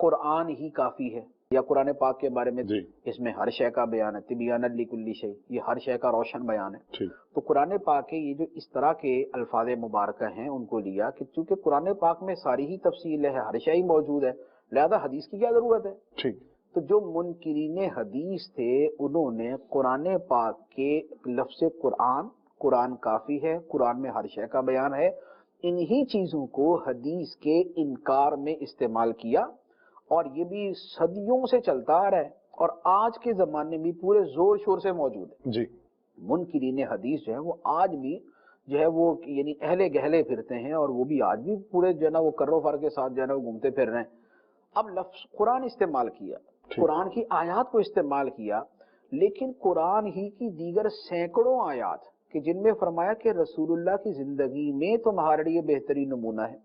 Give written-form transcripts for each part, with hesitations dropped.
قرآن ہی کافی ہے، یا قرآن پاک کے بارے میں جی اس میں ہر شے کا بیان ہے، تبیان لکل شیء، یہ ہر شے کا روشن بیان ہے۔ ٹھیک تو قرآن پاک کے یہ جو اس طرح کے الفاظ مبارکہ ہیں ان کو لیا کہ چونکہ قرآن پاک میں ساری ہی تفصیل ہے، ہر شے ہی موجود ہے، لہذا حدیث کی کیا ضرورت ہے؟ ٹھیک تو جو منکرین حدیث تھے انہوں نے قرآن پاک کے لفظ قرآن کافی ہے، قرآن میں ہر شے کا بیان ہے، انہی چیزوں کو حدیث کے انکار میں استعمال کیا، اور یہ بھی صدیوں سے چلتا آ رہا ہے اور آج کے زمانے میں پورے زور شور سے موجود ہے۔ جی منکرین حدیث جو ہے وہ آج بھی جو ہے وہ یعنی اہلے گہلے پھرتے ہیں، اور وہ بھی آج بھی پورے جو ہے نا وہ کرو فر کے ساتھ جو ہے نا وہ گھومتے پھر رہے ہیں۔ اب لفظ قرآن استعمال کیا، قرآن کی آیات کو استعمال کیا، لیکن قرآن ہی کی دیگر سینکڑوں آیات کہ جن میں فرمایا کہ رسول اللہ کی زندگی میں تمہارے لیے بہترین نمونہ ہے،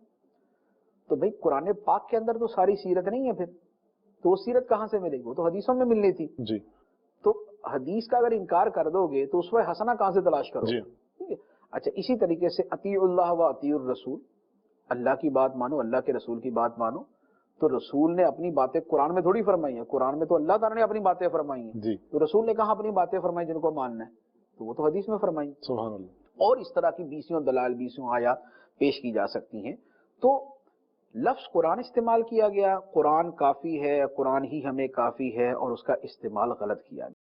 تو بھئی قرآن پاک کے اندر تو ساری سیرت نہیں ہے، پھر تو وہ سیرت کہاں سے ملے گی؟ وہ تو حدیثوں میں ملنی تھی۔ جی تو حدیث کا اگر انکار کر دو گے تو اسوہ حسنہ کہاں سے تلاش کرو جی گے؟ ٹھیک ہے۔ اچھا اسی طریقے سے اطیعوا اللہ و اطیعوا الرسول، اللہ کی بات مانو، اللہ کے رسول کی بات مانو۔ تو رسول نے اپنی باتیں قرآن میں تھوڑی فرمائی ہیں، قرآن میں تو اللہ تعالیٰ نے اپنی باتیں فرمائی ہیں، جی تو رسول نے کہاں اپنی باتیں فرمائی جن کو ماننا ہے؟ تو وہ تو حدیث میں فرمائی ہیں۔ سبحان اللہ۔ اور اس طرح کی بیسیوں دلائل، بیسیوں آیات پیش کی جا سکتی ہیں۔ تو لفظ قرآن استعمال کیا گیا، قرآن کافی ہے، قرآن ہی ہمیں کافی ہے، اور اس کا استعمال غلط کیا گیا۔